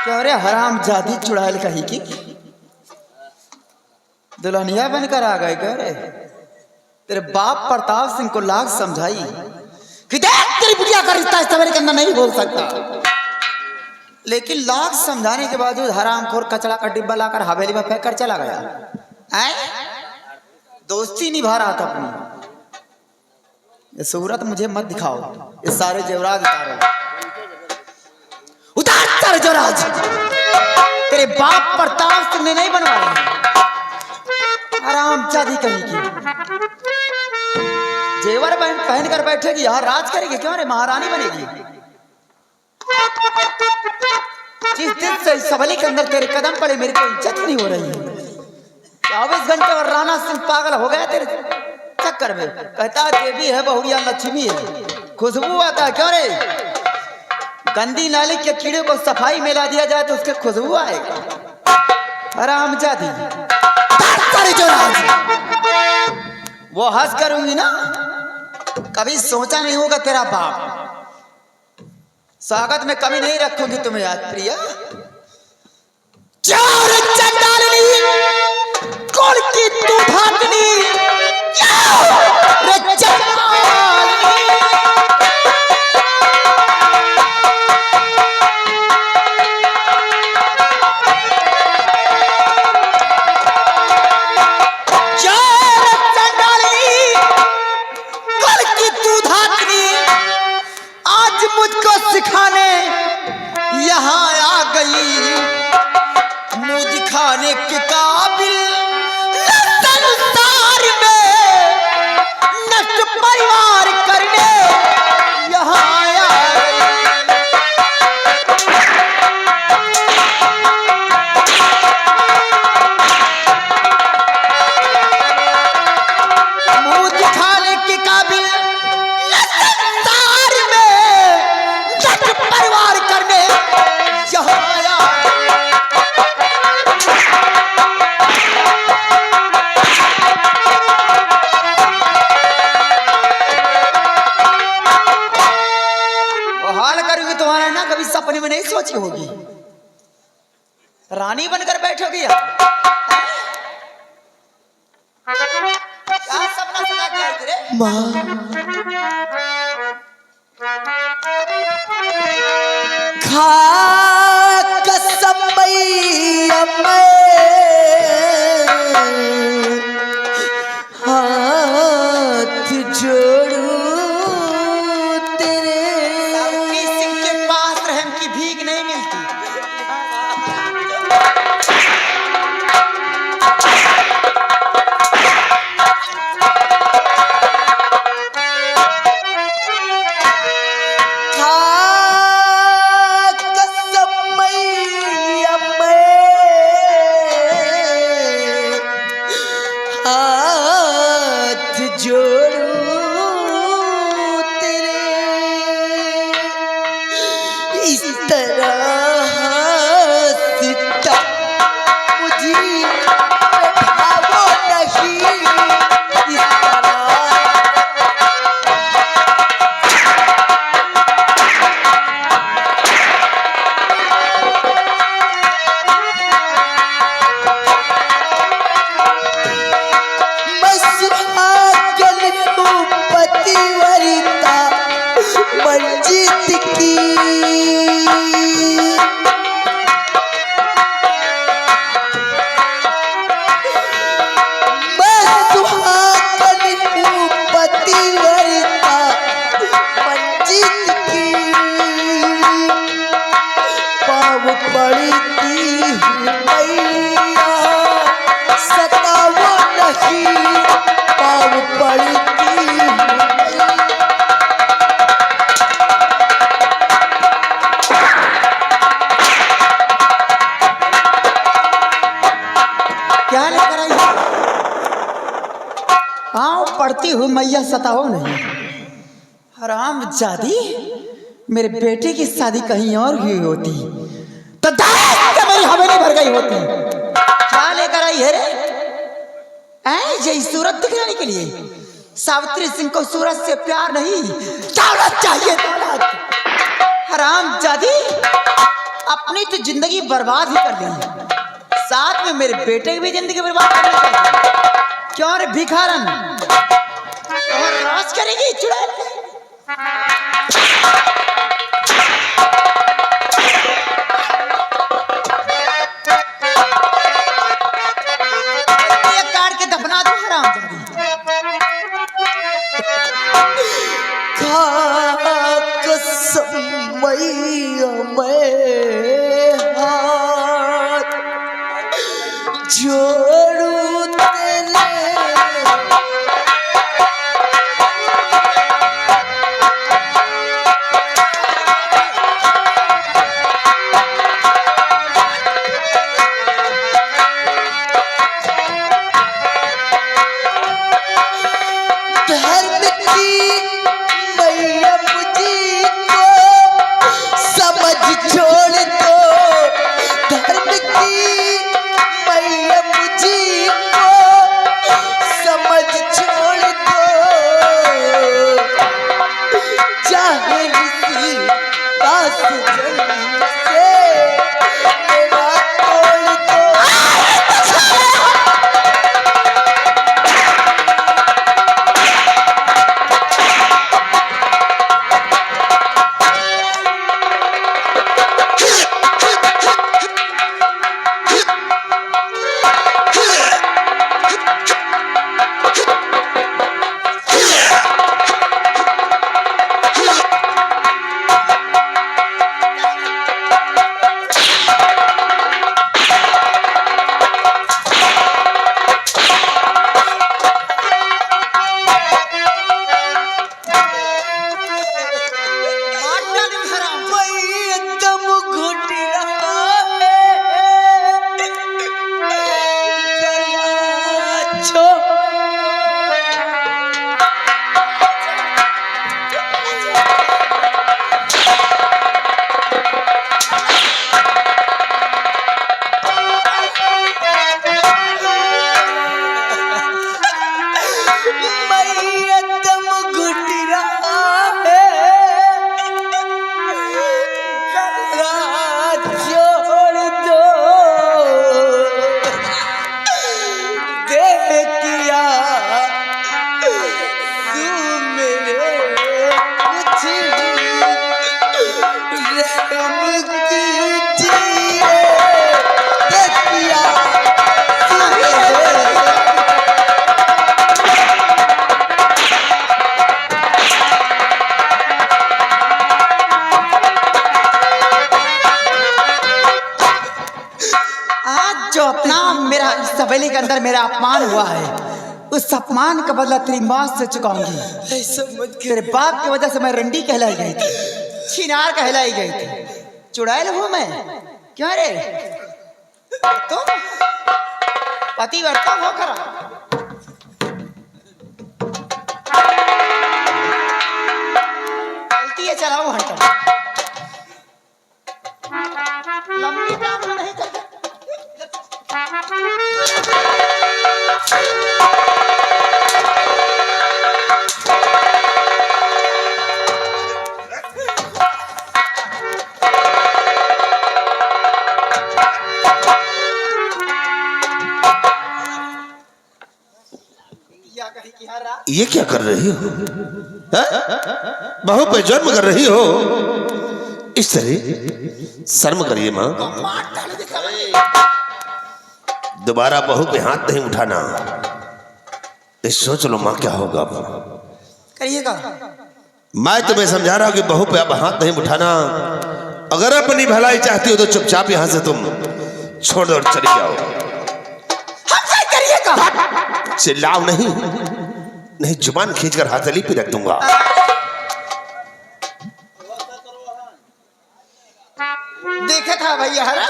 क्या रे हराम जादी चुड़ैल कहीं की दुल्हनिया बनकर आ गए। क्या रे तेरे बाप प्रताप सिंह को लाख समझाई कि देख तेरी बुढ़िया का रिश्ता इस सवेरे के अंदर नहीं बोल सकता, लेकिन लाख समझाने के बावजूद हरामखोर कचरा का डिब्बा लाकर हवेली में फेंक कर चला गया। दोस्ती निभा रहा था अपनी। ये सूरत मुझे मत दिखाओ, ये सारे जेवरात उतारो, उतार सारे जेवरात। तेरे बाप प्रताप सिंह ने नहीं बनवाए, हरामजादी कहीं की। जेवर पहन कर बैठेगी, यहाँ राज करेगी। क्यों रे महारानी बनेगी। जिस दिन से सभली के अंदर तेरे कदम पड़े मेरी कोई इज्जत नहीं हो रही है। 24 घंटे और राणा सिंह पागल हो गया तेरे चक्कर में। कहता है देवी है बहुरिया लक्ष्मी है, खुशबू आता है। क्यों रे गंदी नाली के कीड़े को सफाई में ला दिया जाए तो उसके खुशबू आएगा। हरामजादी वो हंस करूंगी ना, कभी सोचा नहीं होगा तेरा बाप। स्वागत में कमी नहीं रखूंगी तुम्हें आज प्रिया। चार चंडालनी कौन की तू भागनी रे चंडालनी। सिखाने यहाँ आ गई, मुँह दिखाने के काबिल संसार में नष्ट परिवार करने यहाँ आ गई। मुँह दिखाने के काबिल संसार में परिवार करने यहाँ आया। वो हाल करूंगी तुम्हारा ना, कभी सपने में नहीं सोची होगी। रानी बनकर बैठोगी। क्या सपना सुना क्या तेरे माँ कसम हाथ जोड़ू तेरे। सिंह के पास रहम की भीख नहीं मिलती। पढ़ती हूँ मैया सताओ नहीं। हरामजादी मेरे बेटे की शादी कहीं और हुई होती तो मेरी हवेली भर गई होती। क्या लेकर आई है रे? यही सूरत दिखलाने के लिए? सावित्री सिंह को सूरत से प्यार नहीं, दौलत चाहिए, दौलत। हरामजादी अपनी तो जिंदगी बर्बाद ही कर ली, साथ में मेरे बेटे की भी जिंदगी बर्बाद करनी चाहिए। क्यों रे भिखारन, और राज करेगी चुड़ैल? ये काट के दफना दो हरामजादी। हाथ जोड़ू तेरे हवेली के अंदर मेरा अपमान हुआ है, उस अपमान का बदला तेरी मौत से चुकाऊंगी। तेरे बाप की वजह से मैं रंडी कहलाई गई थी, छिनार कहलाई गई थी, चुड़ैल हूं मैं। क्यों रे तुम पतिव्रता हो करा? गलती है चलाओ हटो, लंबी टांग नहीं करता। ये क्या कर रही हो? बहू पे जन्म कर रही हो? इस तरह शर्म करिए माँ। दोबारा बहू पे हाथ नहीं उठाना। सोच लो माँ क्या होगा। करिएगा। मैं तुम्हें समझा रहा हूँ कि बहू पे अब हाथ नहीं उठाना। अगर अपनी भलाई चाहती हो तो चुपचाप यहाँ से तुम छोड़ दो और चली जाओ। करिएगा। चिल्लाओ नहीं जुबान खींचकर हथेली पे रख दूंगा। देखा था भैया हरा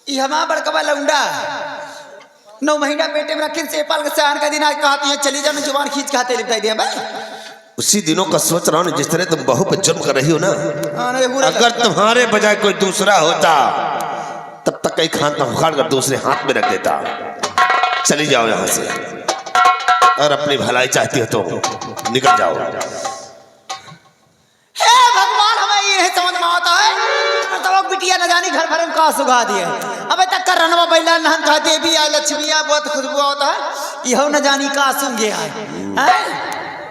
हमारा बड़का लौंडा 9 महीना पेटे में रखे से पाल के सयान का दिन आज कहती है चली जा, मैं जुबान खींच के हाथे लिपटाई दिया भाई। उसी दिनों का सोच रहा हूँ जिस तरह तुम बहू पे जुर्म कर रही हो ना, अगर तुम्हारे बजाय कोई दूसरा होता तब तक कई खाना उखाड़ कर दूसरे हाथ में रख देता। चली जाओ यहाँ से, और अपनी भलाई चाहती हो तो निकल जाओ। हे भगवान, हमें ये समझ में आता है बिटिया न जानी घर भर में का सुगा दिए। अबे तक कर रनवा बैला नहन कहा देवी आ लक्ष्मी आ बहुत खुशबू होता है इहो न जानी का सुन गया है।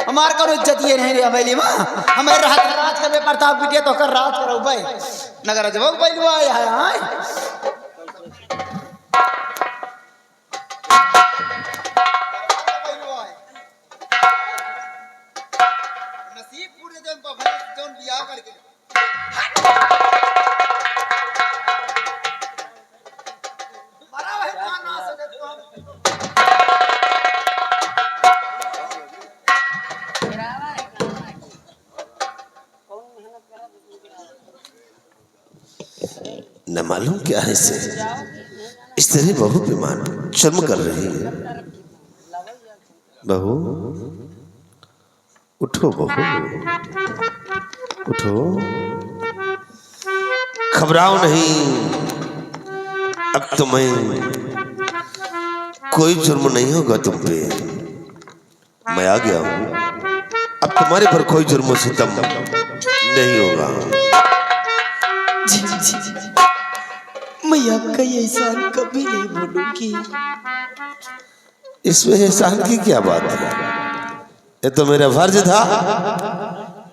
हमार करो इज्जत ये नहीं रे हवेली में हमें राज कर प्रताप बिटिया तो कर राज करो भाई नगर जब बैलवा आया है। नसीब पूरे जन पर जौन बियाह करके मरा है कहां ना सके तो न मालूम क्या है इसे इस तरह बहू बेमान शर्म कर रही है। बहू उठो, बहू उठो, घबराओ नहीं। अब तुम्हें कोई जुर्म नहीं होगा तुम पे, मैं आ गया हूं। अब तुम्हारे पर कोई जुर्म सितम नहीं होगा। जी जी मैं आपका ये एहसान कभी नहीं भूलूंगी। इसमें एहसान की क्या बात है, ये तो मेरा फर्ज था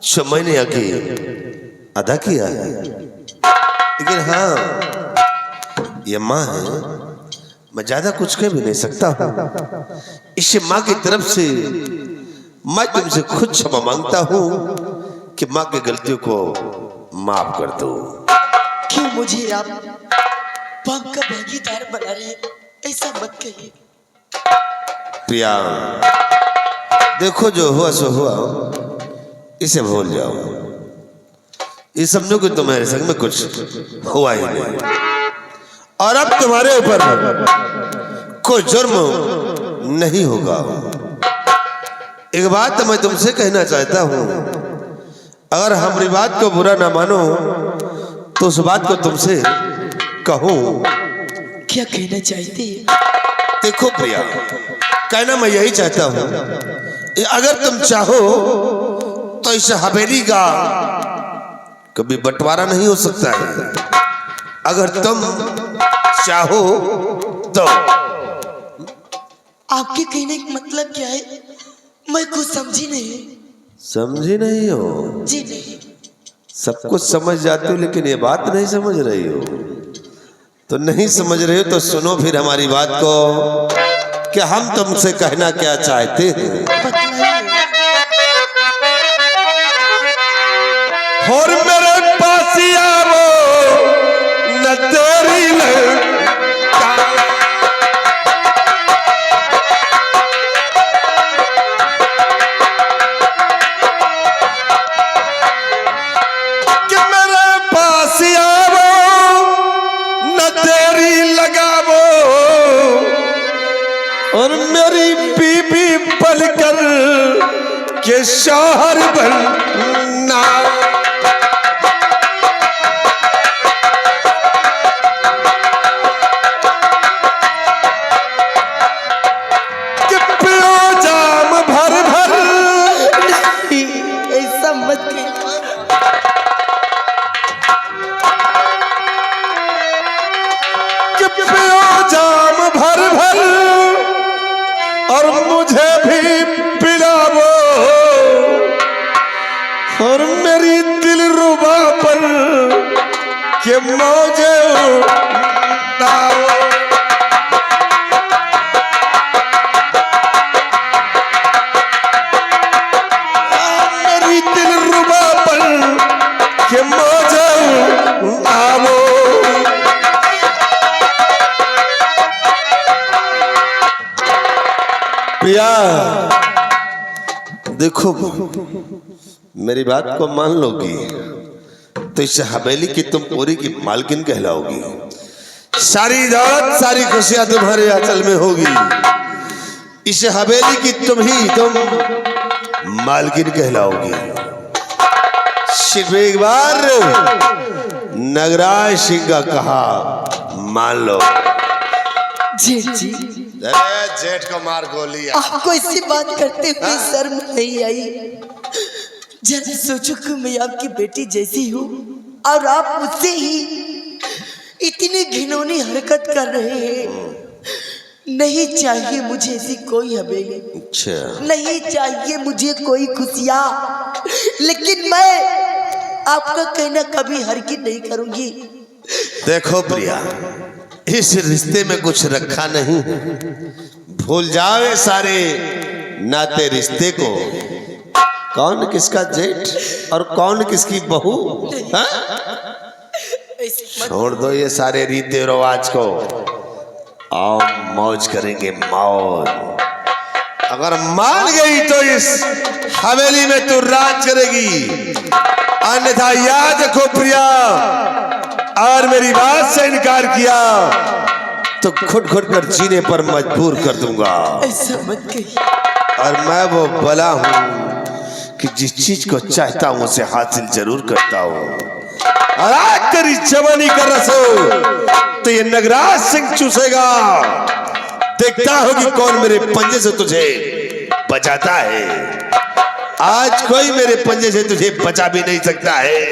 जो मैंने आके अदा किया है। लेकिन हाँ ये माँ है, मैं ज्यादा कुछ कह भी नहीं सकता हूँ। इस माँ की तरफ से मैं तुमसे खुद क्षमा मांगता हूँ कि माँ की गलतियों को माफ कर दो। क्यों मुझे आप पाप का भागीदार बना रहे, ऐसा मत कहिए। प्रिया देखो जो हुआ सो हुआ, इसे भूल जाओ। ये समझो कि तुम्हारे संग में कुछ हुआ ही नहीं और अब तुम्हारे ऊपर कोई जुर्म नहीं होगा। एक बात मैं तुमसे कहना चाहता हूं, अगर हमारी बात को बुरा ना मानो तो उस बात को तुमसे कहूं। क्या कहना चाहते हैं? देखो प्रिया, कहना मैं यही चाहता हूं, अगर तुम चाहो तो इस हवेली का कभी बंटवारा नहीं हो सकता है। अगर तुम चाहो तो। आपके कहने का मतलब क्या है? मैं कुछ समझी नहीं। समझी नहीं हो? जी नहीं। सब कुछ समझ जाते हो लेकिन ये बात नहीं समझ रही हो। तो नहीं समझ रहे हो तो सुनो फिर हमारी बात को कि हम तुमसे कहना क्या चाहते हैं। और मेरे पास आओ न तेरी कि मेरे पास आओ न तेरी लगावो और मेरी बीबी बनकर के शहर बनना। और मुझे भी पिलावो और मेरी दिल रुबा पर के मौजे उड़ाओ। मेरी दिल रुबा पर के मौजे उड़ाओ। प्रिया देखो, मेरी बात को मान लोगी तो इस हवेली की तुम पूरी की मालकिन कहलाओगी। सारी दौलत सारी खुशियां तुम्हारे आंचल में होगी। इस हवेली की तुम मालकिन कहलाओगी। सिर्फ एक बार नगराज सिंह का कहा मान लो। जी जी जेठ को मार गोली। आपको इसी बात करते हुए शर्म नहीं आई? जरा सोचो कि मैं आपकी बेटी जैसी हूँ और आप मुझसे ही कर रहे हैं। नहीं चाहिए मुझे ऐसी कोई हवेली, अच्छा नहीं चाहिए मुझे कोई खुशियाँ, लेकिन मैं आपका कहना कभी हरगिज़ नहीं करूंगी। देखो प्रिया, इस रिश्ते में कुछ रखा नहीं है। भूल जाओ ये सारे नाते रिश्ते को। कौन किसका जेठ और कौन किसकी बहू, हाँ? छोड़ दो ये सारे रीति रिवाज को। आओ मौज करेंगे मौज। अगर मान गई तो इस हवेली में तू राज करेगी, अन्यथा याद रखो प्रिया, और मेरी बात से इनकार किया तो खुद खुद कर जीने पर मजबूर कर दूंगा। ऐसा मत कहिए। और मैं वो बला हूं कि जिस चीज को चाहता हूं उसे हासिल जरूर करता हूं। और आज तेरी जवानी का रस तो ये नगराज सिंह चूसेगा। देखता हो कि कौन मेरे पंजे से तुझे बचाता है। आज कोई मेरे पंजे से तुझे बचा भी नहीं सकता है।